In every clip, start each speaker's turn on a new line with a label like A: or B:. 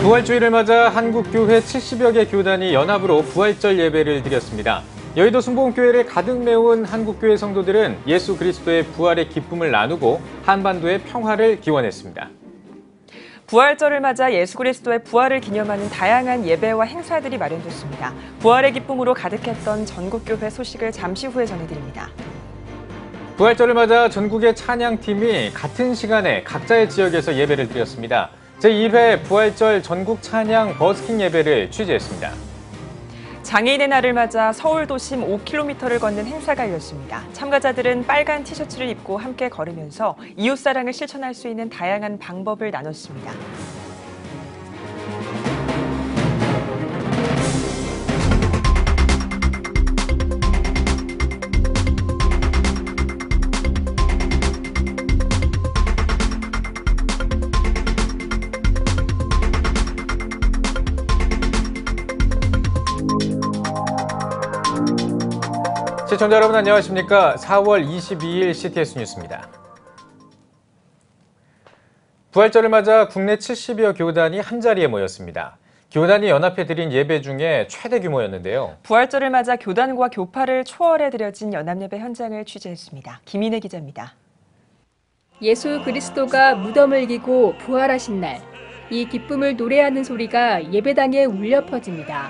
A: 부활주의를 맞아 한국교회 70여 개 교단이 연합으로 부활절 예배를 드렸습니다. 여의도 순복음교회를 가득 메운 한국교회 성도들은 예수 그리스도의 부활의 기쁨을 나누고 한반도의 평화를 기원했습니다.
B: 부활절을 맞아 예수 그리스도의 부활을 기념하는 다양한 예배와 행사들이 마련됐습니다. 부활의 기쁨으로 가득했던 전국교회 소식을 잠시 후에 전해드립니다.
A: 부활절을 맞아 전국의 찬양팀이 같은 시간에 각자의 지역에서 예배를 드렸습니다. 제1회 부활절 전국 찬양 버스킹 예배를 취재했습니다.
B: 장애인의 날을 맞아 서울 도심 5km를 걷는 행사가 열렸습니다. 참가자들은 빨간 티셔츠를 입고 함께 걸으면서 이웃사랑을 실천할 수 있는 다양한 방법을 나눴습니다.
A: 시청자 여러분 안녕하십니까? 4월 22일 CTS 뉴스입니다. 부활절을 맞아 국내 70여 교단이 한자리에 모였습니다. 교단이 연합해 드린 예배 중에 최대 규모였는데요.
B: 부활절을 맞아 교단과 교파를 초월해 드려진 연합예배 현장을 취재했습니다. 김인혜 기자입니다.
C: 예수 그리스도가 무덤을 이기고 부활하신 날, 이 기쁨을 노래하는 소리가 예배당에 울려 퍼집니다.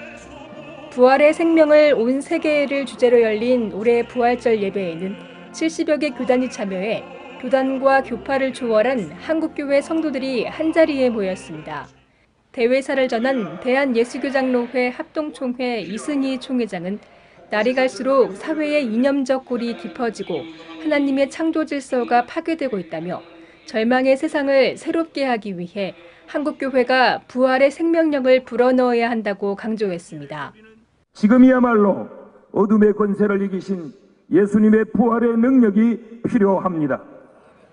C: 부활의 생명을 온 세계를 주제로 열린 올해 부활절 예배에는 70여 개 교단이 참여해 교단과 교파를 초월한 한국교회 성도들이 한자리에 모였습니다. 대회사를 전한 대한예수교장로회 합동총회 이승희 총회장은 날이 갈수록 사회의 이념적 골이 깊어지고 하나님의 창조 질서가 파괴되고 있다며 절망의 세상을 새롭게 하기 위해 한국교회가 부활의 생명력을 불어넣어야 한다고 강조했습니다.
D: 지금이야말로 어둠의 권세를 이기신 예수님의 부활의 능력이 필요합니다.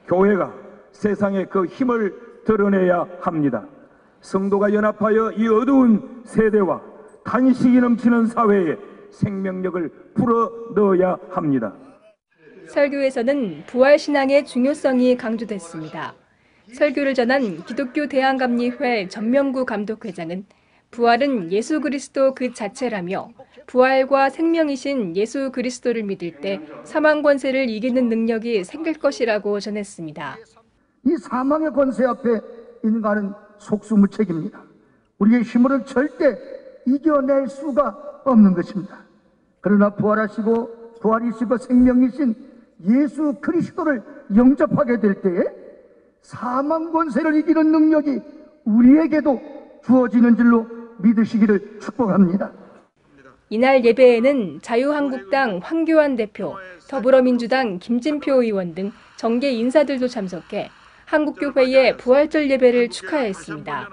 D: 교회가 세상에 그 힘을 드러내야 합니다. 성도가 연합하여 이 어두운 세대와 탄식이 넘치는 사회에 생명력을 불어넣어야 합니다.
C: 설교에서는 부활신앙의 중요성이 강조됐습니다. 설교를 전한 기독교 대한감리회 전명구 감독회장은 부활은 예수 그리스도 그 자체라며 부활과 생명이신 예수 그리스도를 믿을 때 사망 권세를 이기는 능력이 생길 것이라고 전했습니다.
E: 이 사망의 권세 앞에 인간은 속수무책입니다. 우리의 힘으로 절대 이겨낼 수가 없는 것입니다. 그러나 부활하시고 부활이시고 생명이신 예수 그리스도를 영접하게 될 때에 사망 권세를 이기는 능력이 우리에게도 주어지는 줄로 믿으시기를 축복합니다.
C: 이날 예배에는 자유한국당 황교안 대표, 더불어민주당 김진표 의원 등 정계 인사들도 참석해 한국교회의 부활절 예배를 축하했습니다.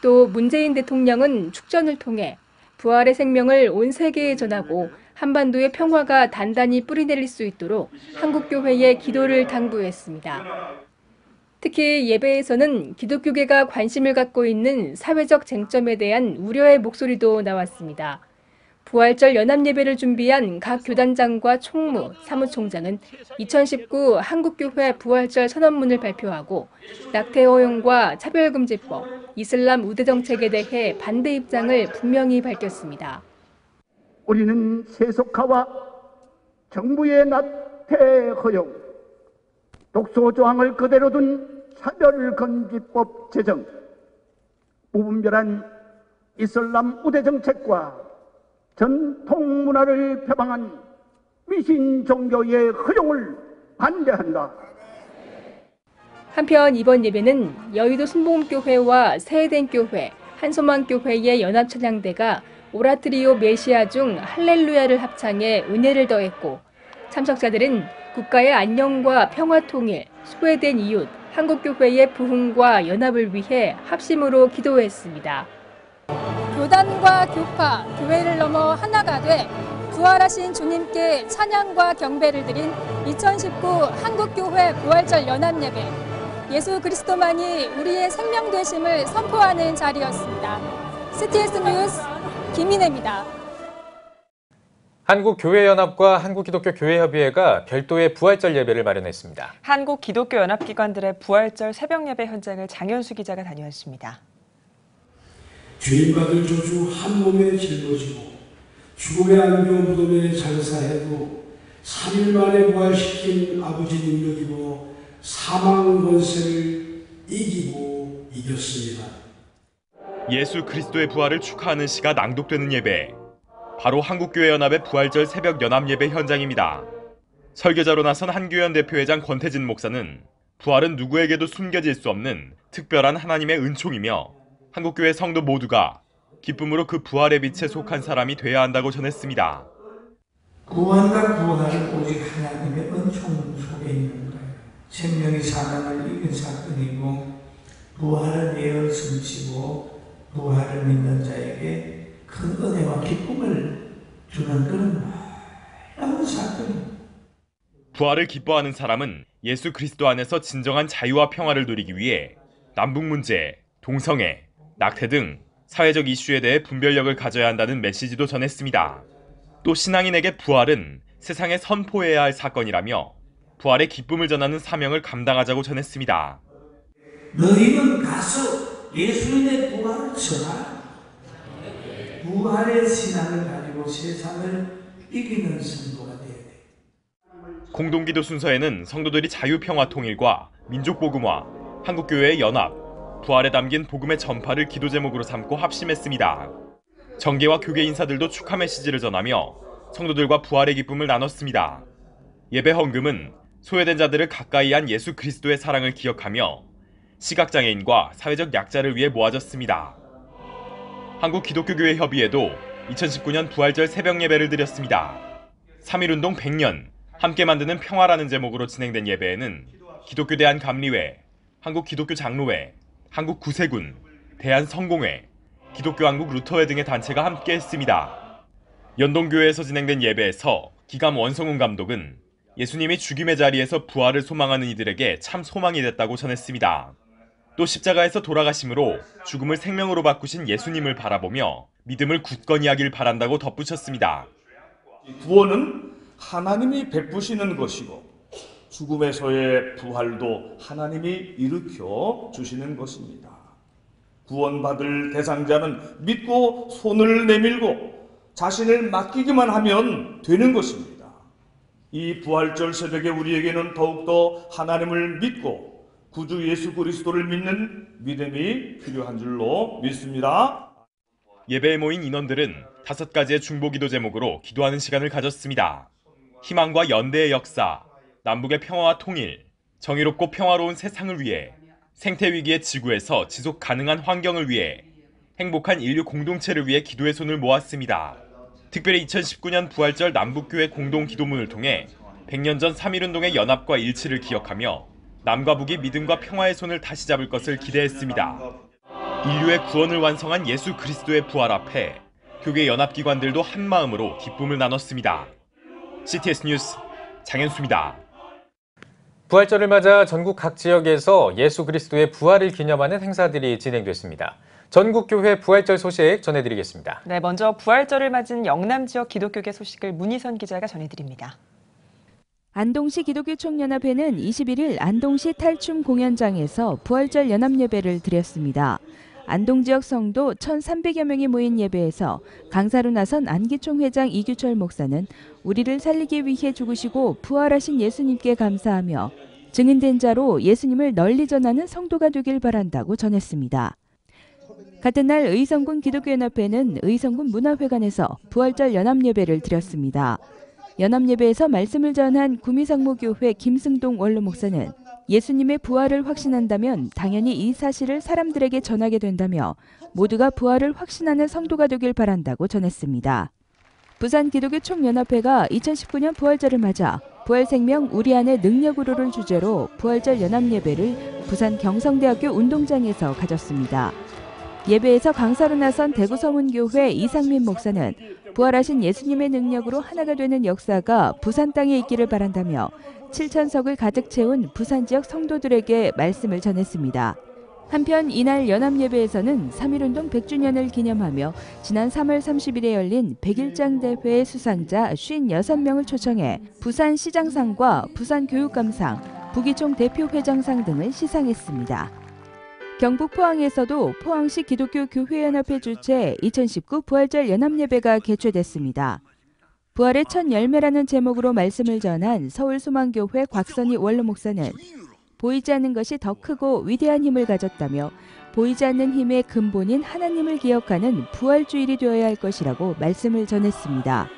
C: 또 문재인 대통령은 축전을 통해 부활의 생명을 온 세계에 전하고 한반도의 평화가 단단히 뿌리내릴 수 있도록 한국교회의 기도를 당부했습니다. 특히 예배에서는 기독교계가 관심을 갖고 있는 사회적 쟁점에 대한 우려의 목소리도 나왔습니다. 부활절 연합예배를 준비한 각 교단장과 총무, 사무총장은 2019 한국교회 부활절 선언문을 발표하고 낙태 허용과 차별금지법, 이슬람 우대 정책에 대해 반대 입장을 분명히 밝혔습니다.
E: 우리는 세속화와 정부의 낙태 허용, 독소 조항을 그대로 둔 차별금지법 제정, 무분별한 이슬람 우대 정책과 전통 문화를 표방한 미신 종교의 허용을 반대한다.
C: 한편 이번 예배는 여의도 순복음교회와 세해den교회, 한소망교회의 연합찬양대가 오라트리오 메시아 중 할렐루야를 합창해 은혜를 더했고 참석자들은 국가의 안녕과 평화 통일, 소외된 이웃, 한국교회의 부흥과 연합을 위해 합심으로 기도했습니다.
F: 교단과 교파, 교회를 넘어 하나가 돼 부활하신 주님께 찬양과 경배를 드린 2019 한국교회 부활절 연합예배. 예수 그리스도만이 우리의 생명 되심을 선포하는 자리였습니다. CTS 뉴스 김인혜입니다.
A: 한국교회연합과 한국기독교교회협의회가 별도의 부활절 예배를 마련했습니다.
B: 한국기독교연합기관들의 부활절 새벽예배 현장을 장현수 기자가 다녀왔습니다.
G: 죄인받을 저주 한 몸에 짊어지고 죽음의 안겨 무덤에 장사해도 3일 만에 부활시킨 아버지 능력이고 사망 권세를 이기고 이겼습니다.
H: 예수 그리스도의 부활을 축하하는 시가 낭독되는 예배. 바로 한국교회연합의 부활절 새벽 연합예배 현장입니다. 설교자로 나선 한교연 대표회장 권태진 목사는 부활은 누구에게도 숨겨질 수 없는 특별한 하나님의 은총이며 한국교회 성도 모두가 기쁨으로 그 부활의 빛에 속한 사람이 되어야 한다고 전했습니다.
I: 구원과 부활은 오직 하나님의 은총 속에 있는 거예요. 생명이 사망을 이긴 사건이고 부활은 예언 성취고 부활을 믿는 자에게 큰 은혜와 기쁨을 주는 그런 놀라운 사건입니다.
H: 부활을 기뻐하는 사람은 예수 그리스도 안에서 진정한 자유와 평화를 누리기 위해 남북 문제, 동성애, 낙태 등 사회적 이슈에 대해 분별력을 가져야 한다는 메시지도 전했습니다. 또 신앙인에게 부활은 세상에 선포해야 할 사건이라며 부활의 기쁨을 전하는 사명을 감당하자고 전했습니다.
I: 너희는 가서 예수님의 부활을 전하라. 부활의 신앙을 가지고 세상을 이기는 성도가 되어야 돼.
H: 공동기도 순서에는 성도들이 자유평화통일과 민족복음화, 한국교회의 연합, 부활에 담긴 복음의 전파를 기도 제목으로 삼고 합심했습니다. 정계와 교계 인사들도 축하 메시지를 전하며 성도들과 부활의 기쁨을 나눴습니다. 예배 헌금은 소외된 자들을 가까이 한 예수 그리스도의 사랑을 기억하며 시각장애인과 사회적 약자를 위해 모아졌습니다. 한국기독교교회협의회도 2019년 부활절 새벽 예배를 드렸습니다. 3.1운동 100년, 함께 만드는 평화라는 제목으로 진행된 예배에는 기독교 대한감리회, 한국기독교장로회, 한국구세군, 대한성공회, 기독교 한국 루터회 등의 단체가 함께했습니다. 연동교회에서 진행된 예배에서 기감 원성훈 감독은 예수님이 죽임의 자리에서 부활을 소망하는 이들에게 참 소망이 됐다고 전했습니다. 또 십자가에서 돌아가심으로 죽음을 생명으로 바꾸신 예수님을 바라보며 믿음을 굳건히 하길 바란다고 덧붙였습니다.
J: 구원은 하나님이 베푸시는 것이고 죽음에서의 부활도 하나님이 일으켜 주시는 것입니다. 구원받을 대상자는 믿고 손을 내밀고 자신을 맡기기만 하면 되는 것입니다. 이 부활절 새벽에 우리에게는 더욱더 하나님을 믿고 구주 예수 그리스도를 믿는 믿음이 필요한 줄로 믿습니다.
H: 예배에 모인 인원들은 5가지의 중보기도 제목으로 기도하는 시간을 가졌습니다. 희망과 연대의 역사, 남북의 평화와 통일, 정의롭고 평화로운 세상을 위해, 생태위기의 지구에서 지속 가능한 환경을 위해, 행복한 인류 공동체를 위해 기도의 손을 모았습니다. 특별히 2019년 부활절 남북교회 공동기도문을 통해 100년 전 3.1운동의 연합과 일치를 기억하며 남과 북이 믿음과 평화의 손을 다시 잡을 것을 기대했습니다. 인류의 구원을 완성한 예수 그리스도의 부활 앞에 교계 연합기관들도 한마음으로 기쁨을 나눴습니다. CTS 뉴스 장현수입니다.
A: 부활절을 맞아 전국 각 지역에서 예수 그리스도의 부활을 기념하는 행사들이 진행됐습니다. 전국교회 부활절 소식 전해드리겠습니다.
B: 네, 먼저 부활절을 맞은 영남 지역 기독교계 소식을 문희선 기자가 전해드립니다.
K: 안동시 기독교총연합회는 21일 안동시 탈춤 공연장에서 부활절 연합예배를 드렸습니다. 안동 지역 성도 1,300여 명이 모인 예배에서 강사로 나선 안기총 회장 이규철 목사는 우리를 살리기 위해 죽으시고 부활하신 예수님께 감사하며 증인된 자로 예수님을 널리 전하는 성도가 되길 바란다고 전했습니다. 같은 날 의성군 기독교연합회는 의성군 문화회관에서 부활절 연합예배를 드렸습니다. 연합예배에서 말씀을 전한 구미상무교회 김승동 원로 목사는 예수님의 부활을 확신한다면 당연히 이 사실을 사람들에게 전하게 된다며 모두가 부활을 확신하는 성도가 되길 바란다고 전했습니다. 부산 기독교총연합회가 2019년 부활절을 맞아 부활생명 우리 안의 능력으로를 주제로 부활절 연합예배를 부산 경성대학교 운동장에서 가졌습니다. 예배에서 강사로 나선 대구서문교회 이상민 목사는 부활하신 예수님의 능력으로 하나가 되는 역사가 부산 땅에 있기를 바란다며 7,000석을 가득 채운 부산 지역 성도들에게 말씀을 전했습니다. 한편 이날 연합예배에서는 3.1운동 100주년을 기념하며 지난 3월 30일에 열린 100일장 대회의 수상자 56명을 초청해 부산시장상과 부산교육감상, 부기총 대표회장상 등을 시상했습니다. 경북 포항에서도 포항시 기독교 교회연합회 주최 2019 부활절 연합예배가 개최됐습니다. 부활의 첫 열매라는 제목으로 말씀을 전한 서울소망교회 곽선희 원로 목사는 보이지 않는 것이 더 크고 위대한 힘을 가졌다며 보이지 않는 힘의 근본인 하나님을 기억하는 부활주일이 되어야 할 것이라고 말씀을 전했습니다.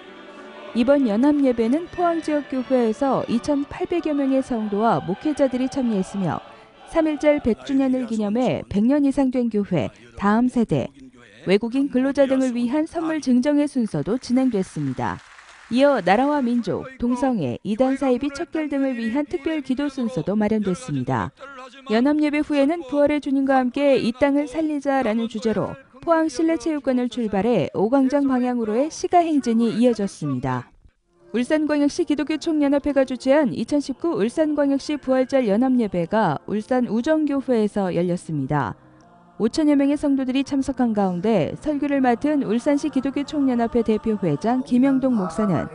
K: 이번 연합예배는 포항 지역 교회에서 2,800여 명의 성도와 목회자들이 참여했으며 3.1절 100주년을 기념해 100년 이상 된 교회, 다음 세대, 외국인 근로자 등을 위한 선물 증정의 순서도 진행됐습니다. 이어 나라와 민족, 동성애, 이단 사이비 척결 등을 위한 특별 기도 순서도 마련됐습니다. 연합예배 후에는 부활의 주님과 함께 이 땅을 살리자라는 주제로 포항 실내체육관을 출발해 오광장 방향으로의 시가 행진이 이어졌습니다. 울산광역시 기독교총연합회가 주최한 2019 울산광역시 부활절 연합예배가 울산 우정교회에서 열렸습니다. 5천여 명의 성도들이 참석한 가운데 설교를 맡은 울산시 기독교총연합회 대표회장 김영동 목사는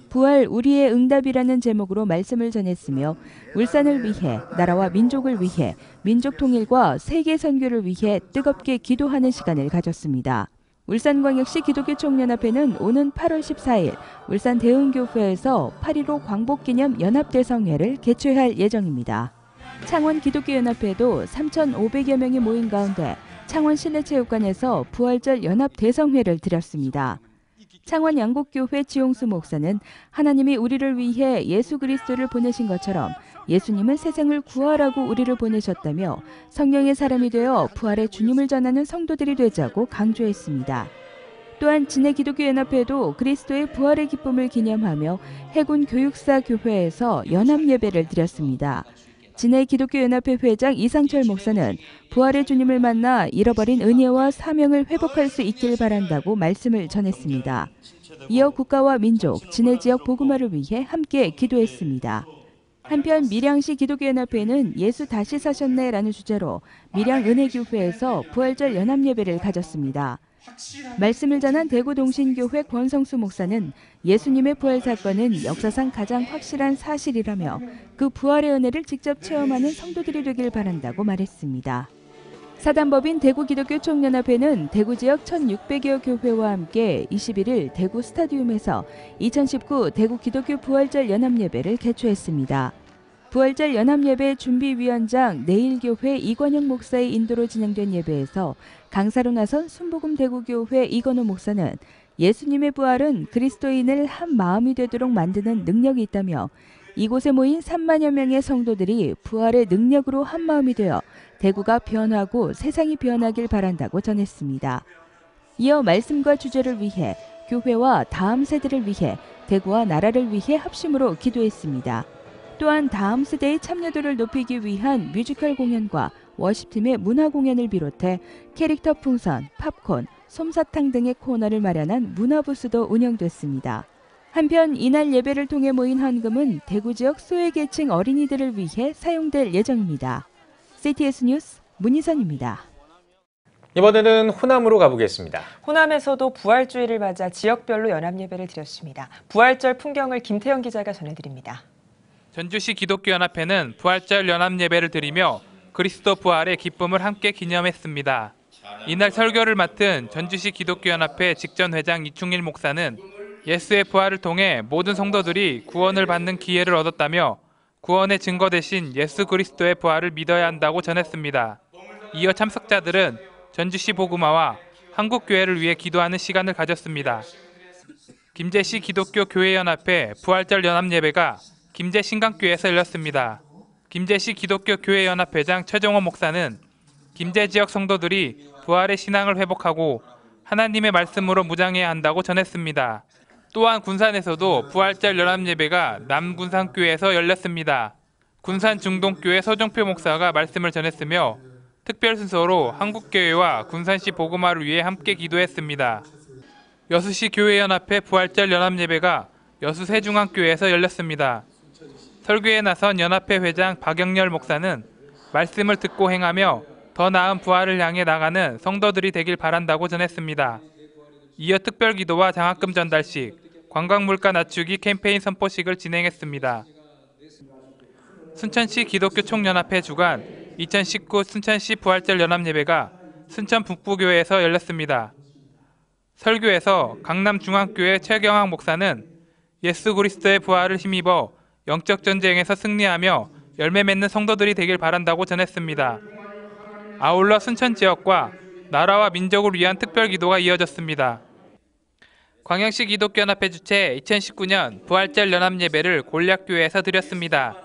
K: 부활 우리의 응답이라는 제목으로 말씀을 전했으며 울산을 위해, 나라와 민족을 위해, 민족 통일과 세계 선교를 위해 뜨겁게 기도하는 시간을 가졌습니다. 울산광역시 기독교총연합회는 오는 8월 14일 울산 대흥교회에서 8.15 광복기념 연합대성회를 개최할 예정입니다. 창원 기독교연합회도 3,500여 명이 모인 가운데 창원 실내체육관에서 부활절 연합대성회를 드렸습니다. 창원 양곡교회 지용수 목사는 하나님이 우리를 위해 예수 그리스도를 보내신 것처럼 예수님은 세상을 구하라고 우리를 보내셨다며 성령의 사람이 되어 부활의 주님을 전하는 성도들이 되자고 강조했습니다. 또한 진해 기독교연합회도 그리스도의 부활의 기쁨을 기념하며 해군 교육사 교회에서 연합예배를 드렸습니다. 진해 기독교연합회 회장 이상철 목사는 부활의 주님을 만나 잃어버린 은혜와 사명을 회복할 수 있길 바란다고 말씀을 전했습니다. 이어 국가와 민족, 진해 지역 복음화를 위해 함께 기도했습니다. 한편 밀양시 기독교연합회는 예수 다시 사셨네라는 주제로 밀양 은혜교회에서 부활절 연합예배를 가졌습니다. 말씀을 전한 대구동신교회 권성수 목사는 예수님의 부활 사건은 역사상 가장 확실한 사실이라며 그 부활의 은혜를 직접 체험하는 성도들이 되길 바란다고 말했습니다. 사단법인 대구기독교총연합회는 대구 지역 1,600여 교회와 함께 21일 대구 스타디움에서 2019 대구 기독교 부활절 연합예배를 개최했습니다. 부활절 연합예배 준비위원장 내일교회 이관영 목사의 인도로 진행된 예배에서 강사로 나선 순복음 대구교회 이건호 목사는 예수님의 부활은 그리스도인을 한 마음이 되도록 만드는 능력이 있다며 이곳에 모인 3만여 명의 성도들이 부활의 능력으로 한 마음이 되어 대구가 변하고 세상이 변하길 바란다고 전했습니다. 이어 말씀과 주제를 위해 교회와 다음 세대를 위해 대구와 나라를 위해 합심으로 기도했습니다. 또한 다음 세대의 참여도를 높이기 위한 뮤지컬 공연과 워십팀의 문화 공연을 비롯해 캐릭터 풍선, 팝콘, 솜사탕 등의 코너를 마련한 문화부스도 운영됐습니다. 한편 이날 예배를 통해 모인 헌금은 대구 지역 소외계층 어린이들을 위해 사용될 예정입니다. CTS 뉴스 문희선입니다.
A: 이번에는 호남으로 가보겠습니다.
B: 호남에서도 부활주일을 맞아 지역별로 연합예배를 드렸습니다. 부활절 풍경을 김태형 기자가 전해드립니다.
L: 전주시 기독교연합회는 부활절 연합예배를 드리며 그리스도 부활의 기쁨을 함께 기념했습니다. 이날 설교를 맡은 전주시 기독교연합회 직전회장 이충일 목사는 예수의 부활을 통해 모든 성도들이 구원을 받는 기회를 얻었다며 구원의 증거 대신 예수 그리스도의 부활을 믿어야 한다고 전했습니다. 이어 참석자들은 전주시 복음화와 한국교회를 위해 기도하는 시간을 가졌습니다. 김제시 기독교교회연합회 부활절 연합예배가 김제 신강교회에서 열렸습니다. 김제시 기독교교회연합회장 최종호 목사는 김제 지역 성도들이 부활의 신앙을 회복하고 하나님의 말씀으로 무장해야 한다고 전했습니다. 또한 군산에서도 부활절 연합예배가 남군산교회에서 열렸습니다. 군산 중동교회 서종표 목사가 말씀을 전했으며 특별 순서로 한국교회와 군산시 복음화를 위해 함께 기도했습니다. 여수시 교회연합회 부활절 연합예배가 여수 세중앙교회에서 열렸습니다. 설교에 나선 연합회 회장 박영렬 목사는 말씀을 듣고 행하며 더 나은 부활을 향해 나가는 성도들이 되길 바란다고 전했습니다. 이어 특별기도와 장학금 전달식, 관광물가 낮추기 캠페인 선포식을 진행했습니다. 순천시 기독교총연합회 주관 2019 순천시 부활절 연합예배가 순천 북부교회에서 열렸습니다. 설교에서 강남중앙교회 최경학 목사는 예수 그리스도의 부활을 힘입어 영적 전쟁에서 승리하며 열매 맺는 성도들이 되길 바란다고 전했습니다. 아울러 순천 지역과 나라와 민족을 위한 특별 기도가 이어졌습니다. 광양시 기독교연합회 주최 2019년 부활절 연합예배를 골략교회에서 드렸습니다.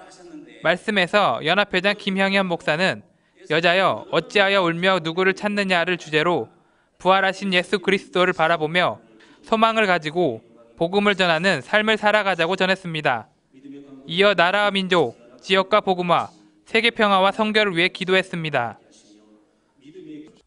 L: 말씀에서 연합회장 김형현 목사는 여자여 어찌하여 울며 누구를 찾느냐를 주제로 부활하신 예수 그리스도를 바라보며 소망을 가지고 복음을 전하는 삶을 살아가자고 전했습니다. 이어 나라와 민족, 지역과 복음화, 세계 평화와 성결을 위해 기도했습니다.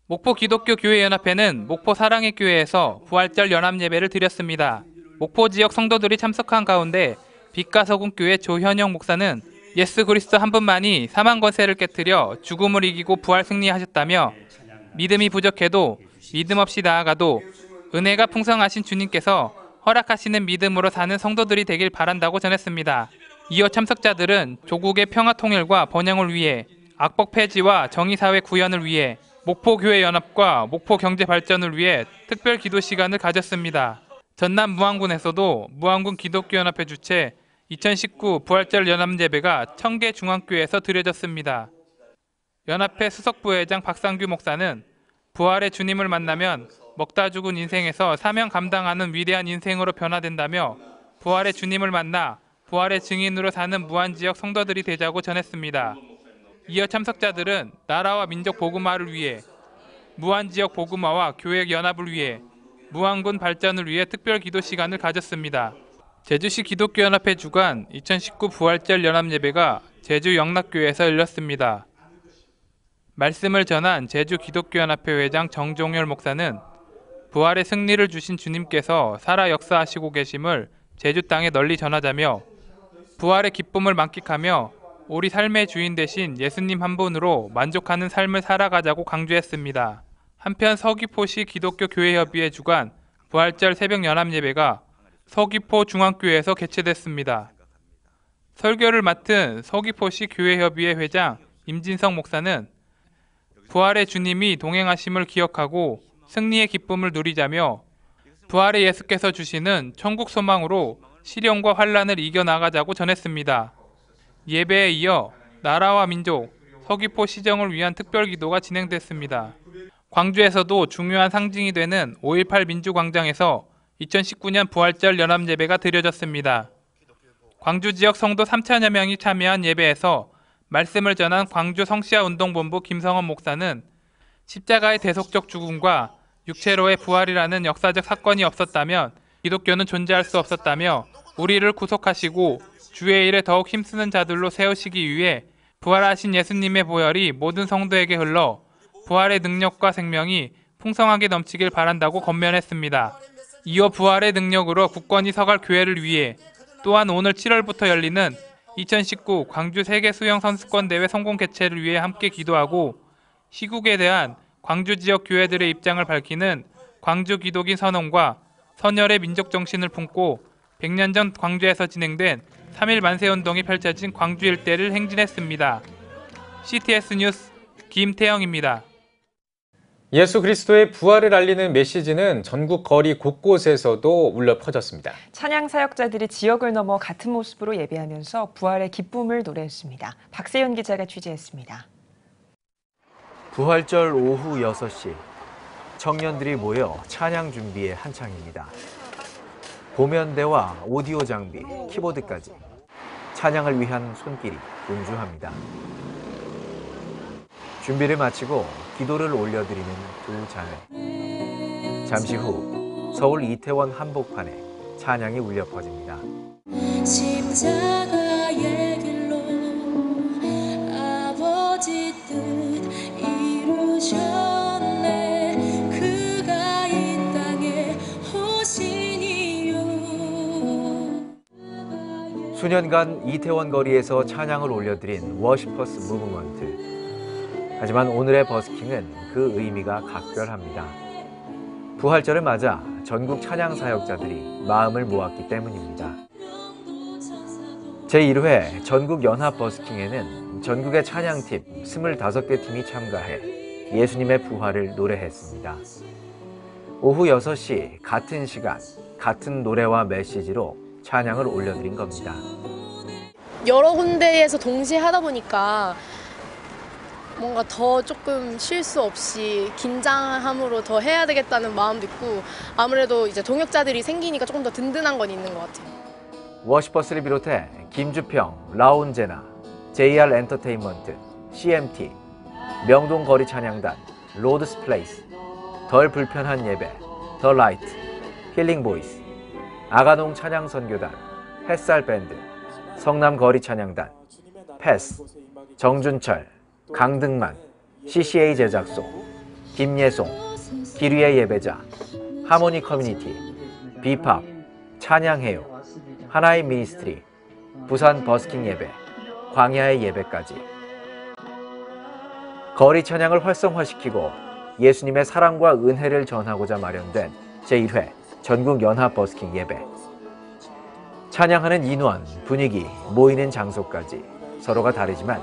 L: 목포 기독교 교회연합회는 목포 사랑의 교회에서 부활절 연합예배를 드렸습니다. 목포 지역 성도들이 참석한 가운데 빛가서군교회 조현영 목사는 예수 그리스도 한 분만이 사망 권세를 깨뜨려 죽음을 이기고 부활 승리하셨다며 믿음이 부족해도 믿음 없이 나아가도 은혜가 풍성하신 주님께서 허락하시는 믿음으로 사는 성도들이 되길 바란다고 전했습니다. 이어 참석자들은 조국의 평화 통일과 번영을 위해 악법 폐지와 정의사회 구현을 위해 목포교회 연합과 목포 경제 발전을 위해 특별 기도 시간을 가졌습니다. 전남 무안군에서도 무안군 기독교연합회 주최 2019 부활절 연합예배가 청계 중앙교회에서 드려졌습니다. 연합회 수석부회장 박상규 목사는 부활의 주님을 만나면 먹다 죽은 인생에서 사명 감당하는 위대한 인생으로 변화된다며 부활의 주님을 만나 부활의 증인으로 사는 무안지역 성도들이 되자고 전했습니다. 이어 참석자들은 나라와 민족 복음화를 위해 무안지역 복음화와 교회 연합을 위해 무안군 발전을 위해 특별 기도 시간을 가졌습니다. 제주시 기독교연합회 주관 2019 부활절 연합예배가 제주 영락교회에서 열렸습니다. 말씀을 전한 제주 기독교연합회 회장 정종열 목사는 부활의 승리를 주신 주님께서 살아 역사하시고 계심을 제주 땅에 널리 전하자며 부활의 기쁨을 만끽하며 우리 삶의 주인 되신 예수님 한 분으로 만족하는 삶을 살아가자고 강조했습니다. 한편 서귀포시 기독교 교회협의회 주관 부활절 새벽 연합예배가 서귀포 중앙교회에서 개최됐습니다. 설교를 맡은 서귀포시 교회협의회 회장 임진성 목사는 부활의 주님이 동행하심을 기억하고 승리의 기쁨을 누리자며 부활의 예수께서 주시는 천국 소망으로 시련과 환난을 이겨나가자고 전했습니다. 예배에 이어 나라와 민족, 서귀포 시정을 위한 특별기도가 진행됐습니다. 광주에서도 중요한 상징이 되는 5.18 민주광장에서 2019년 부활절 연합예배가 드려졌습니다. 광주 지역 성도 3천여 명이 참여한 예배에서 말씀을 전한 광주 성시아운동본부 김성원 목사는 십자가의 대속적 죽음과 육체로의 부활이라는 역사적 사건이 없었다면 기독교는 존재할 수 없었다며 우리를 구속하시고 주의 일에 더욱 힘쓰는 자들로 세우시기 위해 부활하신 예수님의 보혈이 모든 성도에게 흘러 부활의 능력과 생명이 풍성하게 넘치길 바란다고 권면했습니다. 이어 부활의 능력으로 굳건히 서갈 교회를 위해 또한 오늘 7월부터 열리는 2019 광주 세계 수영 선수권 대회 성공 개최를 위해 함께 기도하고 시국에 대한 광주 지역 교회들의 입장을 밝히는 광주 기독인 선언과 선열의 민족 정신을 품고 100년 전 광주에서 진행된 3.1 만세운동이 펼쳐진 광주 일대를 행진했습니다. CTS 뉴스 김태영입니다.
A: 예수 그리스도의 부활을 알리는 메시지는 전국 거리 곳곳에서도 울려 퍼졌습니다.
B: 찬양 사역자들이 지역을 넘어 같은 모습으로 예배하면서 부활의 기쁨을 노래했습니다. 박세윤 기자가 취재했습니다.
M: 부활절 오후 6시 청년들이 모여 찬양 준비에 한창입니다. 보면대와 오디오 장비, 키보드까지 찬양을 위한 손길이 분주합니다. 준비를 마치고 기도를 올려드리는 두 자매. 잠시 후 서울 이태원 한복판에 찬양이 울려 퍼집니다. 십자가의 길로 아버지 뜻 이루셨네. 그가 이 땅에 오신 이유. 수년간 이태원 거리에서 찬양을 올려드린 워시퍼스 무브먼트. 하지만 오늘의 버스킹은 그 의미가 각별합니다. 부활절을 맞아 전국 찬양 사역자들이 마음을 모았기 때문입니다. 제1회 전국 연합 버스킹에는 전국의 찬양팀 25개 팀이 참가해 예수님의 부활을 노래했습니다. 오후 6시 같은 시간, 같은 노래와 메시지로 찬양을 올려드린 겁니다.
N: 여러 군데에서 동시에 하다 보니까 뭔가 더 조금 실수 없이 긴장함으로 더 해야 되겠다는 마음도 있고 아무래도 이제 동역자들이 생기니까 조금 더 든든한 건 있는 것 같아요.
M: 워시버스를 비롯해 김주평, 라온제나, JR 엔터테인먼트, CMT, 명동 거리 찬양단, 로드스 플레이스, 덜 불편한 예배, 더 라이트, 힐링 보이스, 아가동 찬양 선교단, 햇살 밴드, 성남 거리 찬양단, 패스, 정준철, 강등만, CCA 제작소, 김예송, 기류의 예배자, 하모니 커뮤니티, 비팝, 찬양해요, 하나의 미니스트리, 부산 버스킹 예배, 광야의 예배까지 거리 찬양을 활성화시키고 예수님의 사랑과 은혜를 전하고자 마련된 제1회 전국 연합 버스킹 예배. 찬양하는 인원, 분위기, 모이는 장소까지 서로가 다르지만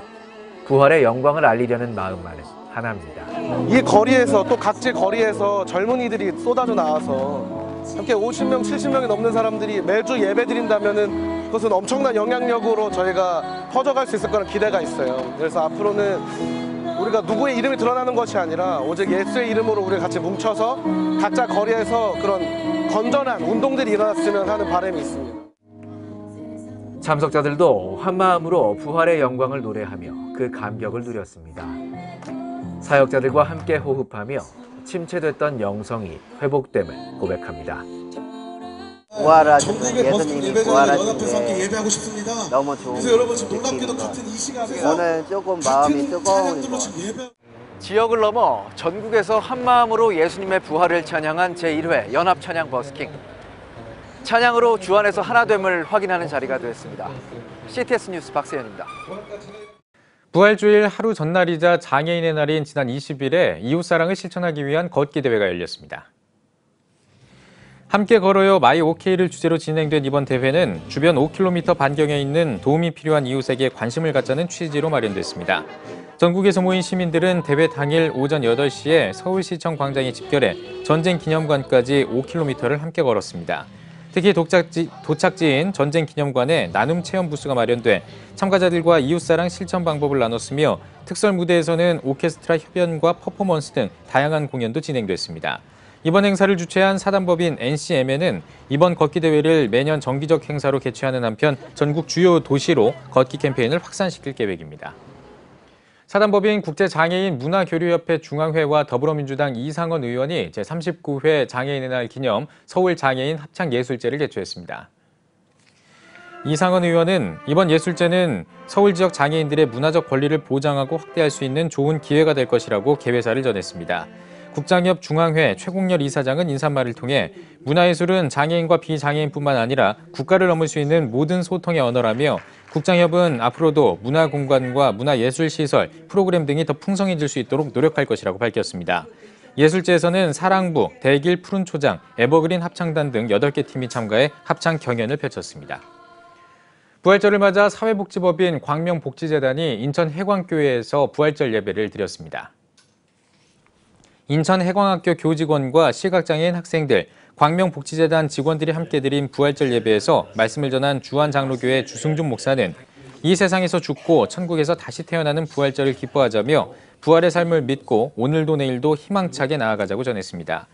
M: 부활의 영광을 알리려는 마음만은 하나입니다.
O: 이 거리에서 또 각지 거리에서 젊은이들이 쏟아져 나와서 함께 50명, 70명이 넘는 사람들이 매주 예배 드린다면은 그것은 엄청난 영향력으로 저희가 퍼져갈 수 있을 거라는 기대가 있어요. 그래서 앞으로는 우리가 누구의 이름이 드러나는 것이 아니라 오직 예수의 이름으로 우리 같이 뭉쳐서 각자 거리에서 그런 건전한 운동들이 일어났으면 하는 바람이 있습니다.
M: 참석자들도 한마음으로 부활의 영광을 노래하며 그 감격을 누렸습니다. 사역자들과 함께 호흡하며 침체됐던 영성이 회복됨을 고백합니다.
P: 부활하신 예수님이 부활하신데 너무 좋은 느낌인 것 같아요. 오늘 조금 마음이 뜨거운 것 같아요.
M: 지역을 넘어 전국에서 한마음으로 예수님의 부활을 찬양한 제1회 연합찬양 버스킹. 찬양으로 주 안에서 하나됨을 확인하는 자리가 되었습니다. CTS 뉴스 박세현입니다.
A: 부활주일 하루 전날이자 장애인의 날인 지난 20일에 이웃사랑을 실천하기 위한 걷기 대회가 열렸습니다. 함께 걸어요 마이 오케이를 주제로 진행된 이번 대회는 주변 5km 반경에 있는 도움이 필요한 이웃에게 관심을 갖자는 취지로 마련됐습니다. 전국에서 모인 시민들은 대회 당일 오전 8시에 서울시청 광장에 집결해 전쟁기념관까지 5km를 함께 걸었습니다. 특히 도착지인 전쟁기념관에 나눔 체험 부스가 마련돼 참가자들과 이웃사랑 실천 방법을 나눴으며 특설 무대에서는 오케스트라 협연과 퍼포먼스 등 다양한 공연도 진행됐습니다. 이번 행사를 주최한 사단법인 NCM에는 이번 걷기 대회를 매년 정기적 행사로 개최하는 한편 전국 주요 도시로 걷기 캠페인을 확산시킬 계획입니다. 사단법인 국제장애인 문화교류협회 중앙회와 더불어민주당 이상원 의원이 제39회 장애인의 날 기념 서울장애인 합창예술제를 개최했습니다. 이상원 의원은 이번 예술제는 서울 지역 장애인들의 문화적 권리를 보장하고 확대할 수 있는 좋은 기회가 될 것이라고 개회사를 전했습니다. 국장협 중앙회 최공렬 이사장은 인사말을 통해 문화예술은 장애인과 비장애인뿐만 아니라 국가를 넘을 수 있는 모든 소통의 언어라며 국장협은 앞으로도 문화공간과 문화예술시설, 프로그램 등이 더 풍성해질 수 있도록 노력할 것이라고 밝혔습니다. 예술제에서는 사랑부, 대길 푸른 초장, 에버그린 합창단 등 8개 팀이 참가해 합창 경연을 펼쳤습니다. 부활절을 맞아 사회복지법인 광명복지재단이 인천 해광교회에서 부활절 예배를 드렸습니다. 인천 해광학교 교직원과 시각장애인 학생들, 광명복지재단 직원들이 함께 드린 부활절 예배에서 말씀을 전한 주안장로교회 주승준 목사는 이 세상에서 죽고 천국에서 다시 태어나는 부활절을 기뻐하자며 부활의 삶을 믿고 오늘도 내일도 희망차게 나아가자고 전했습니다.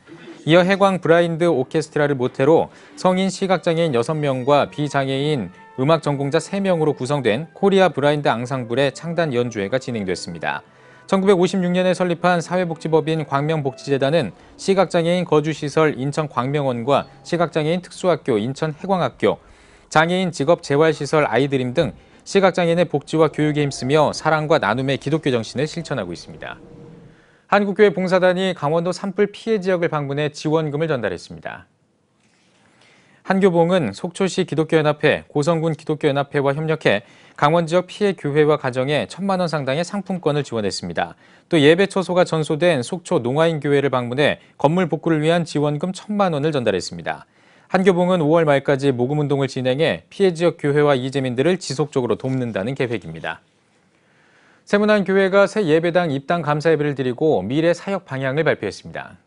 A: 이어 해광 브라인드 오케스트라를 모태로 성인 시각장애인 6명과 비장애인 음악 전공자 3명으로 구성된 코리아 브라인드 앙상블의 창단 연주회가 진행됐습니다. 1956년에 설립한 사회복지법인 광명복지재단은 시각장애인 거주시설 인천광명원과 시각장애인 특수학교 인천해광학교, 장애인 직업재활시설 아이드림 등 시각장애인의 복지와 교육에 힘쓰며 사랑과 나눔의 기독교 정신을 실천하고 있습니다. 한국교회 봉사단이 강원도 산불 피해 지역을 방문해 지원금을 전달했습니다. 한교봉은 속초시 기독교연합회, 고성군 기독교연합회와 협력해 강원 지역 피해 교회와 가정에 1,000만 원 상당의 상품권을 지원했습니다. 또 예배 처소가 전소된 속초 농아인 교회를 방문해 건물 복구를 위한 지원금 1,000만 원을 전달했습니다. 한교봉은 5월 말까지 모금운동을 진행해 피해 지역 교회와 이재민들을 지속적으로 돕는다는 계획입니다. 세문안교회가 새 예배당 입당 감사 예배를 드리고 미래 사역 방향을 발표했습니다.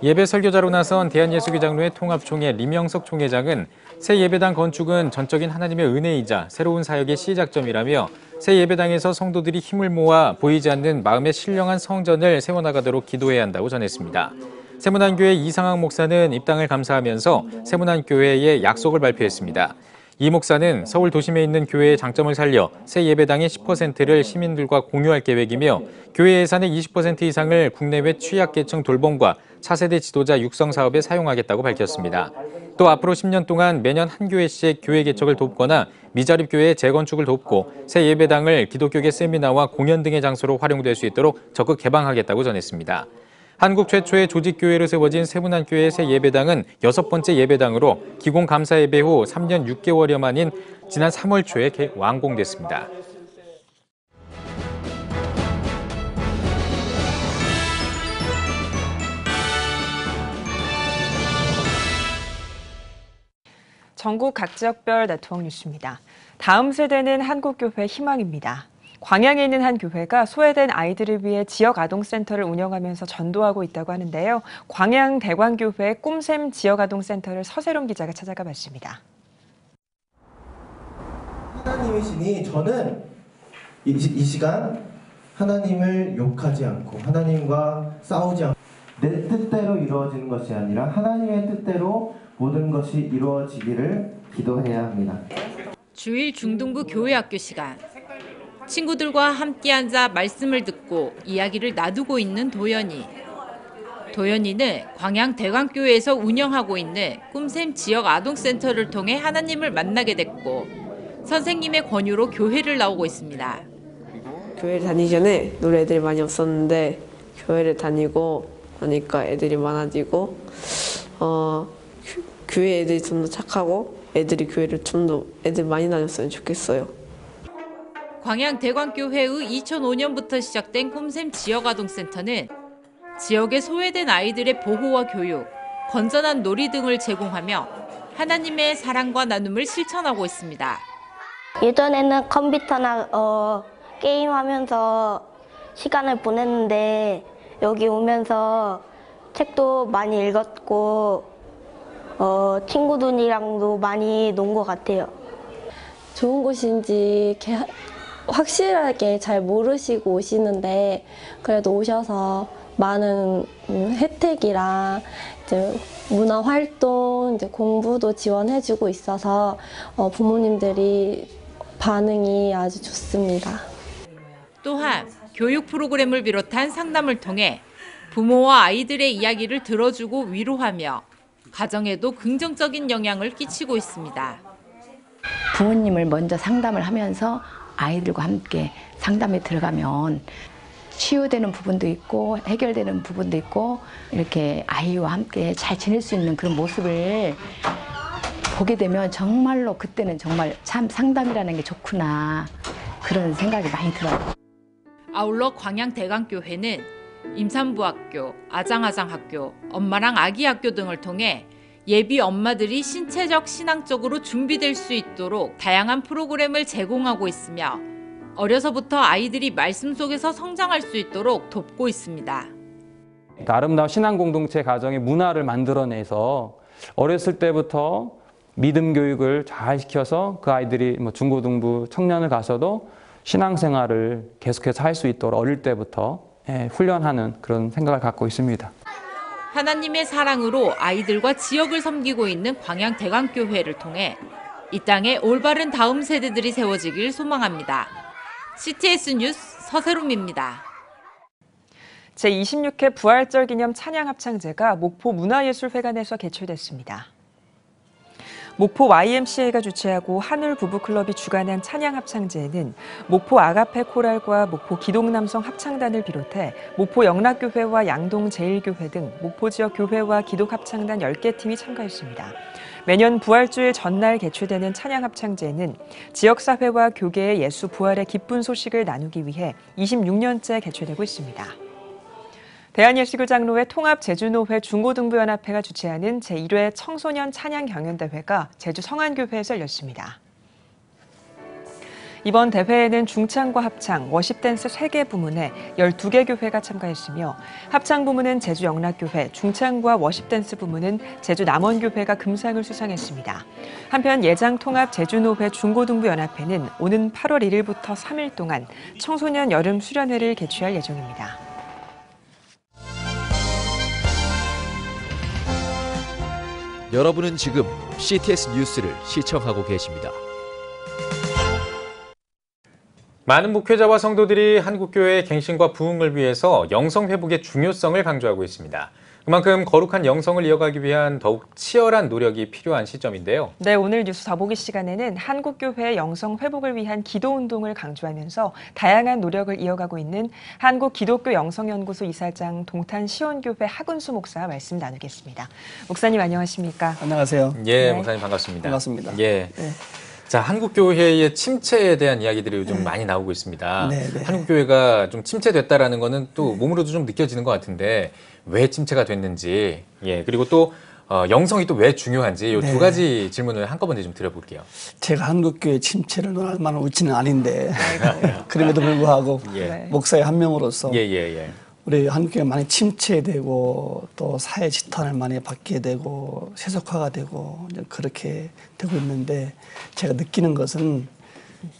A: 예배 설교자로 나선 대한예수교장로회 통합총회 리명석 총회장은 새 예배당 건축은 전적인 하나님의 은혜이자 새로운 사역의 시작점이라며 새 예배당에서 성도들이 힘을 모아 보이지 않는 마음의 신령한 성전을 세워나가도록 기도해야 한다고 전했습니다. 세문안교회 이상학 목사는 입당을 감사하면서 세문안교회의 약속을 발표했습니다. 이 목사는 서울 도심에 있는 교회의 장점을 살려 새 예배당의 10%를 시민들과 공유할 계획이며 교회 예산의 20% 이상을 국내외 취약계층 돌봄과 차세대 지도자 육성 사업에 사용하겠다고 밝혔습니다. 또 앞으로 10년 동안 매년 한 교회씩 교회 개척을 돕거나 미자립 교회의 재건축을 돕고 새 예배당을 기독교계 세미나와 공연 등의 장소로 활용될 수 있도록 적극 개방하겠다고 전했습니다. 한국 최초의 조직교회로 세워진 세문안교회의 새 예배당은 6번째 예배당으로 기공 감사 예배 후 3년 6개월여 만인 지난 3월 초에 완공됐습니다.
B: 전국 각 지역별 네트워크 뉴스입니다. 다음 세대는 한국교회 희망입니다. 광양에 있는 한 교회가 소외된 아이들을 위해 지역 아동센터를 운영하면서 전도하고 있다고 하는데요. 광양 대광교회 꿈샘 지역아동센터를 서세롬 기자가 찾아가 봤습니다.
Q: 하나님이시니 저는 이 시간 하나님을 욕하지 않고 하나님과 싸우지 않고 내 뜻대로 이루어지는 것이 아니라 하나님의 뜻대로 모든 것이 이루어지기를 기도해야 합니다.
R: 주일 중등부 교회학교 시간. 친구들과 함께 앉아 말씀을 듣고 이야기를 나누고 있는 도연이. 도연이는 광양 대광교회에서 운영하고 있는 꿈샘 지역 아동센터를 통해 하나님을 만나게 됐고 선생님의 권유로 교회를 나오고 있습니다.
S: 교회를 다니기 전에 놀 애들이 많이 없었는데 교회를 다니고 나니까 애들이 많아지고 교회 애들이 좀 더 착하고 애들이 교회를 좀 더 애들 많이 다녔으면 좋겠어요.
R: 광양 대광교회의 2005년부터 시작된 꿈샘 지역아동센터는 지역의 소외된 아이들의 보호와 교육, 건전한 놀이 등을 제공하며 하나님의 사랑과 나눔을 실천하고 있습니다.
T: 예전에는 컴퓨터나 게임하면서 시간을 보냈는데 여기 오면서 책도 많이 읽었고 친구들이랑도 많이 논 것 같아요.
U: 좋은 곳인지 확실하게 잘 모르시고 오시는데 그래도 오셔서 많은 혜택이랑 이제 문화 활동, 이제 공부도 지원해주고 있어서 부모님들이 반응이 아주 좋습니다.
R: 또한 교육 프로그램을 비롯한 상담을 통해 부모와 아이들의 이야기를 들어주고 위로하며 가정에도 긍정적인 영향을 끼치고 있습니다.
V: 부모님을 먼저 상담을 하면서 아이들과 함께 상담에 들어가면 치유되는 부분도 있고 해결되는 부분도 있고 이렇게 아이와 함께 잘 지낼 수 있는 그런 모습을 보게 되면 정말로 그때는 정말 참 상담이라는 게 좋구나 그런 생각이 많이 들어요.
R: 아울러 광양 대광교회는 임산부학교, 아장아장학교, 엄마랑 아기학교 등을 통해 예비 엄마들이 신체적, 신앙적으로 준비될 수 있도록 다양한 프로그램을 제공하고 있으며 어려서부터 아이들이 말씀 속에서 성장할 수 있도록 돕고 있습니다.
W: 아름다운 신앙 공동체 가정의 문화를 만들어내서 어렸을 때부터 믿음 교육을 잘 시켜서 그 아이들이 중고등부, 청년을 가서도 신앙생활을 계속해서 할 수 있도록 어릴 때부터 훈련하는 그런 생각을 갖고 있습니다.
R: 하나님의 사랑으로 아이들과 지역을 섬기고 있는 광양 대광교회를 통해 이 땅에 올바른 다음 세대들이 세워지길 소망합니다. CTS 뉴스 서세롬입니다.
B: 제26회 부활절 기념 찬양 합창제가 목포 문화예술회관에서 개최됐습니다. 목포 YMCA가 주최하고 하늘 부부클럽이 주관한 찬양 합창제에는 목포 아가페 코랄과 목포 기독남성 합창단을 비롯해 목포 영락교회와 양동 제일교회 등 목포 지역 교회와 기독 합창단 10개 팀이 참가했습니다. 매년 부활주일 전날 개최되는 찬양 합창제는 지역사회와 교계의 예수 부활의 기쁜 소식을 나누기 위해 26년째 개최되고 있습니다. 대한예시교장로회 통합제주노회 중고등부연합회가 주최하는 제1회 청소년 찬양 경연대회가 제주 성안교회에서 열렸습니다. 이번 대회에는 중창과 합창, 워십댄스 3개 부문에 12개 교회가 참가했으며 합창 부문은 제주 영락교회, 중창과 워십댄스 부문은 제주 남원교회가 금상을 수상했습니다. 한편 예장통합 제주노회 중고등부연합회는 오는 8월 1일부터 3일 동안 청소년 여름 수련회를 개최할 예정입니다.
C: 여러분은 지금 CTS 뉴스를 시청하고 계십니다.
A: 많은 목회자와 성도들이 한국교회의 갱신과 부흥을 위해서 영성 회복의 중요성을 강조하고 있습니다. 그만큼 거룩한 영성을 이어가기 위한 더욱 치열한 노력이 필요한 시점인데요.
B: 네, 오늘 뉴스 더보기 시간에는 한국교회의 영성 회복을 위한 기도운동을 강조하면서 다양한 노력을 이어가고 있는 한국기독교영성연구소 이사장 동탄시온교회 하근수 목사 말씀 나누겠습니다. 목사님 안녕하십니까?
D: 안녕하세요.
A: 예,
D: 네.
A: 목사님 반갑습니다.
D: 반갑습니다.
A: 예.
D: 네.
A: 자, 한국교회의 침체에 대한 이야기들이 요즘 많이 나오고 있습니다. 한국교회가 좀 침체됐다라는 거는 또 몸으로도 좀 느껴지는 것 같은데 왜 침체가 됐는지, 예, 그리고 또 영성이 또 왜 중요한지 이 두 가지 질문을 한꺼번에 좀 드려볼게요.
D: 제가 한국교회 침체를 논할 만한 위치는 아닌데 그럼에도 불구하고 목사의 한 명으로서 우리 한국교회가 많이 침체되고 또 사회 지탄을 많이 받게 되고 세속화가 되고 그렇게 되고 있는데 제가 느끼는 것은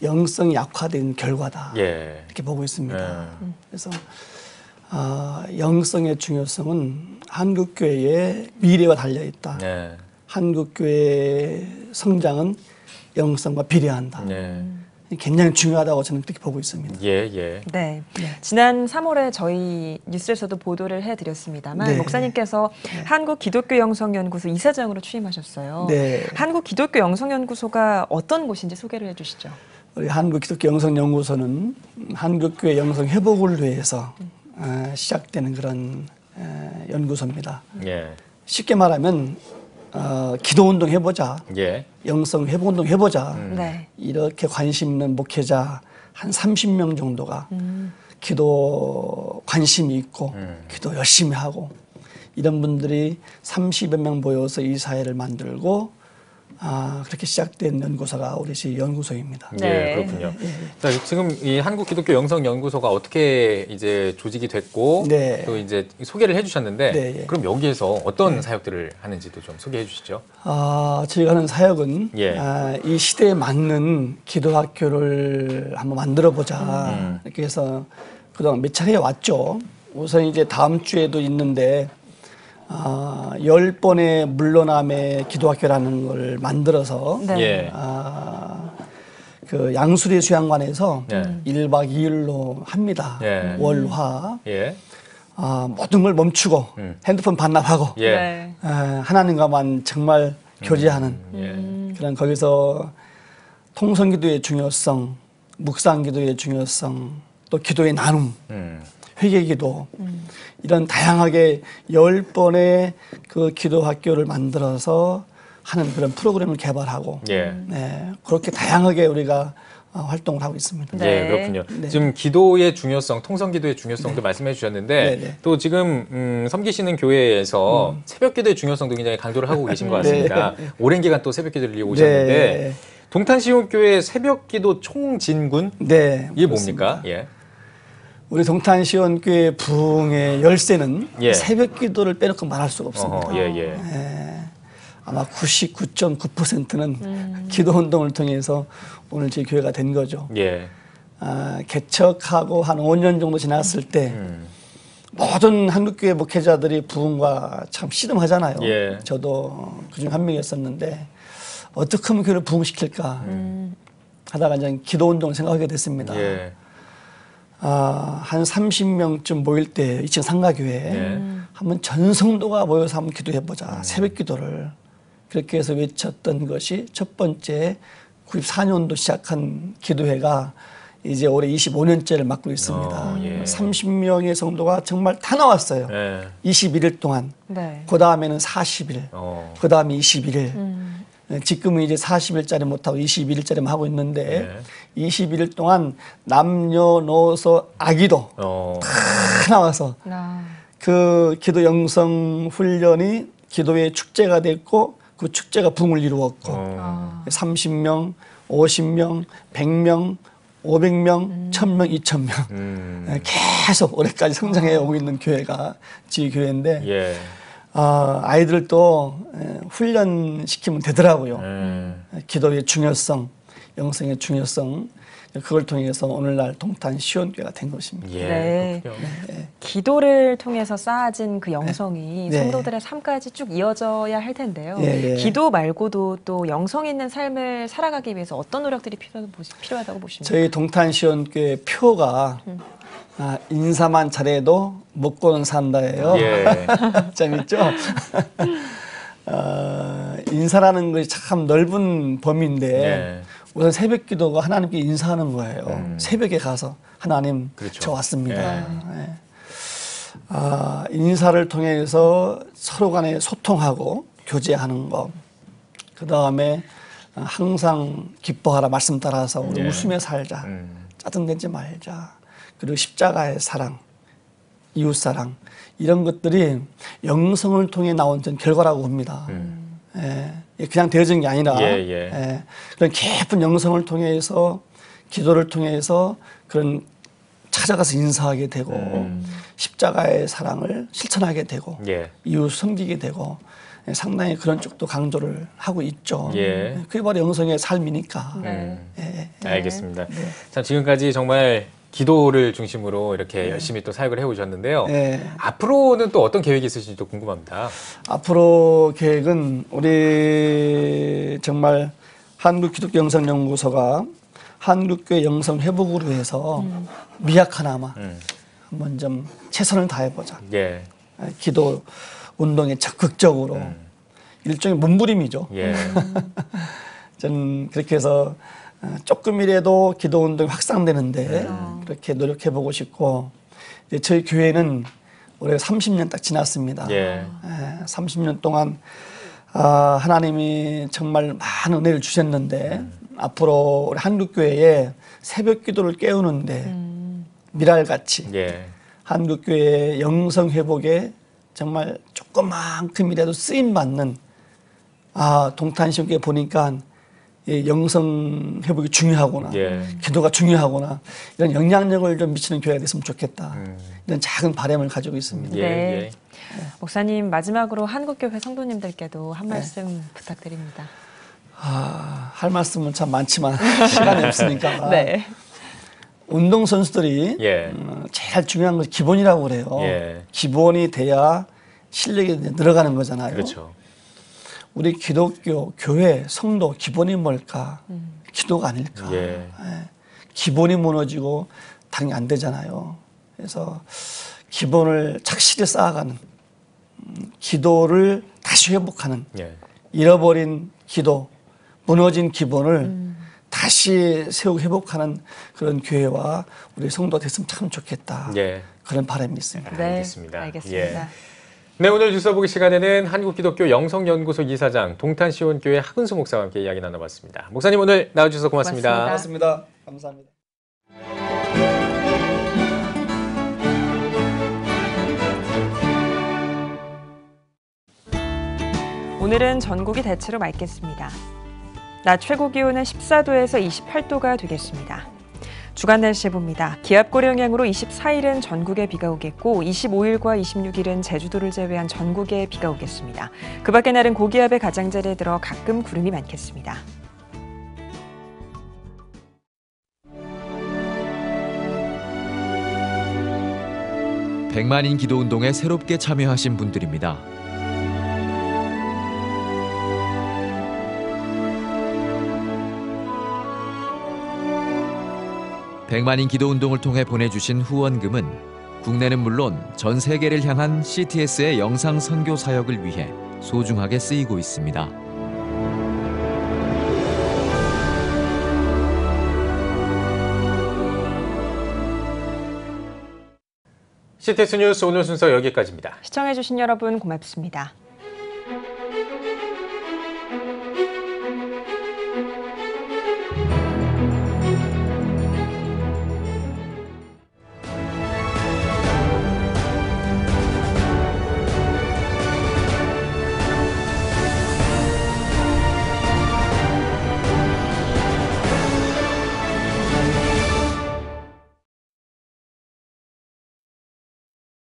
D: 영성이 약화된 결과다 이렇게 보고 있습니다. 그래서 영성의 중요성은 한국교회의 미래와 달려있다. 한국교회의 성장은 영성과 비례한다. 굉장히 중요하다고 저는 그렇게 보고 있습니다.
B: 네. 지난 3월에 저희 뉴스에서도 보도를 해드렸습니다만 목사님께서 한국기독교영성연구소 이사장으로 취임하셨어요. 한국기독교영성연구소가 어떤 곳인지 소개를 해주시죠.
D: 우리 한국기독교영성연구소는 한국교회 영성 회복을 위해서 시작되는 그런 연구소입니다. 쉽게 말하면 기도운동 해보자, 영성 회복운동 해보자 이렇게 관심 있는 목회자 한 30명 정도가 기도 관심이 있고 기도 열심히 하고 이런 분들이 30여 명 모여서 이 사회를 만들고 그렇게 시작된 연구소가 우리 연구소입니다.
A: 네, 그렇군요. 자, 지금 이 한국기독교영성연구소가 어떻게 이제 조직이 됐고 또 이제 소개를 해주셨는데 그럼 여기에서 어떤 사역들을 하는지도 좀 소개해 주시죠.
D: 저희가 하는 사역은 이 시대에 맞는 기도학교를 한번 만들어보자 이렇게 해서 그동안 몇 차례 왔죠. 우선 이제 다음 주에도 있는데 10번의 물러남의 기도학교라는 걸 만들어서 그 양수리 수양관에서 1박 2일로 합니다. 월화. 모든 걸 멈추고 핸드폰 반납하고 하나님과만 정말 교제하는 그런 거기서 통성기도의 중요성, 묵상기도의 중요성, 또 기도의 나눔, 회개기도 이런 다양하게 10번의 그 기도학교를 만들어서 하는 그런 프로그램을 개발하고 그렇게 다양하게 우리가 활동을 하고 있습니다.
A: 그렇군요. 지금 기도의 중요성, 통성기도의 중요성도 말씀해 주셨는데 또 지금 섬기시는 교회에서 새벽기도의 중요성도 굉장히 강조를 하고 계신 것 같습니다. 오랜 기간 또 새벽기도를 이어오셨는데 동탄시온교회 새벽기도 총진군 이게 뭡니까?
D: 우리 동탄시온교회 부흥의 열쇠는 새벽기도를 빼놓고 말할 수가 없습니다. 아마 99.9%는 기도운동을 통해서 오늘 저희 교회가 된 거죠. 개척하고 한 5년 정도 지났을 때 모든 한국교회 목회자들이 부흥과 참 씨름하잖아요. 저도 그중 한 명이었었는데 어떻게 하면 교회를 부흥시킬까 하다가 이제 기도운동을 생각하게 됐습니다. 한 30명쯤 모일 때 2층 상가교회에 한번 전 성도가 모여서 한번 기도해보자. 새벽 기도를. 그렇게 해서 외쳤던 것이 첫 번째 94년도 시작한 기도회가 이제 올해 25년째를 맡고 있습니다. 30명의 성도가 정말 다 나왔어요. 21일 동안. 그 다음에는 40일. 그 다음에 21일. 지금은 이제 40일짜리 못하고 21일짜리만 하고 있는데 21일 동안 남녀노소 아기도 다 나와서 그 기도 영성 훈련이 기도의 축제가 됐고 그 축제가 붐을 이루었고 30명, 50명, 100명, 500명, 1000명, 2000명 계속 올해까지 성장해 오고 있는 교회가 지교회인데
A: 예.
D: 아이들도 훈련시키면 되더라고요. 기도의 중요성, 영성의 중요성 그걸 통해서 오늘날 동탄 시온교회가 된 것입니다.
B: 네. 기도를 통해서 쌓아진 그 영성이 성도들의 삶까지 쭉 이어져야 할 텐데요. 기도 말고도 또 영성 있는 삶을 살아가기 위해서 어떤 노력들이 필요하다고 보십니까?
D: 저희 동탄 시온교회 표가 인사만 잘해도 먹고는 산다예요. 재밌죠? 인사라는 것이 참 넓은 범위인데 우선 새벽 기도가 하나님께 인사하는 거예요. 새벽에 가서 하나님 저 왔습니다. 인사를 통해서 서로 간에 소통하고 교제하는 것. 그 다음에 항상 기뻐하라 말씀 따라서 우리 웃으며 살자. 짜증내지 말자. 그리고 십자가의 사랑, 이웃사랑 이런 것들이 영성을 통해 나온 전 결과라고 봅니다. 그냥 되어진 게 아니라 그런 깊은 영성을 통해서 기도를 통해서 그런 찾아가서 인사하게 되고 십자가의 사랑을 실천하게 되고 이웃 섬기게 되고 상당히 그런 쪽도 강조를 하고 있죠. 그게 바로 영성의 삶이니까.
A: 알겠습니다. 참 지금까지 정말 기도를 중심으로 이렇게 열심히 또 사역을 해오셨는데요. 앞으로는 또 어떤 계획이 있으신지 또 궁금합니다.
D: 앞으로 계획은 우리 정말 한국기독교영성연구소가 한국교회 영성 회복으로 해서 미약하나마 한번 좀 최선을 다해보자. 기도 운동에 적극적으로 일종의 몸부림이죠. 저는 그렇게 해서 조금이라도 기도 운동이 확산되는데 그렇게 노력해보고 싶고 이제 저희 교회는 올해 30년 딱 지났습니다. 30년 동안 하나님이 정말 많은 은혜를 주셨는데 앞으로 우리 한국교회에 새벽 기도를 깨우는데 미랄같이 한국교회의 영성 회복에 정말 조그만큼이라도 쓰임받는 동탄시험교회 보니까 영성 회복이 중요하구나, 기도가 중요하구나 이런 영향력을 좀 미치는 교회가 됐으면 좋겠다. 이런 작은 바람을 가지고 있습니다.
B: 목사님 마지막으로 한국교회 성도님들께도 한 말씀 부탁드립니다.
D: 할 말씀은 참 많지만 시간이 없으니까 운동선수들이 제일 중요한 것이 기본이라고 그래요. 기본이 돼야 실력이 늘어가는 거잖아요. 우리 기독교, 교회, 성도 기본이 뭘까? 기도가 아닐까? 기본이 무너지고 당연히 안 되잖아요. 그래서 기본을 착실히 쌓아가는 기도를 다시 회복하는 잃어버린 기도, 무너진 기본을 다시 세우고 회복하는 그런 교회와 우리 성도 됐으면 참 좋겠다. 그런 바람이 있습니다.
A: 알겠습니다.
B: 알겠습니다.
A: 네, 오늘 뉴스 보기 시간에는 한국기독교 영성연구소 이사장 동탄시온교회 하근수 목사와 함께 이야기 나눠봤습니다. 목사님 오늘 나와주셔서 고맙습니다.
D: 고맙습니다. 감사합니다.
B: 오늘은 전국이 대체로 맑겠습니다. 낮 최고 기온은 14도에서 28도가 되겠습니다. 주간 날씨 봅니다. 기압골 영향으로 24일은 전국에 비가 오겠고 25일과 26일은 제주도를 제외한 전국에 비가 오겠습니다. 그 밖의 날은 고기압의 가장자리에 들어 가끔 구름이 많겠습니다.
C: 백만인 기도운동에 새롭게 참여하신 분들입니다. 백만인 기도운동을 통해 보내주신 후원금은 국내는 물론 전 세계를 향한 CTS의 영상 선교 사역을 위해 소중하게 쓰이고 있습니다.
A: CTS 뉴스 오늘 순서 여기까지입니다.
B: 시청해주신 여러분 고맙습니다.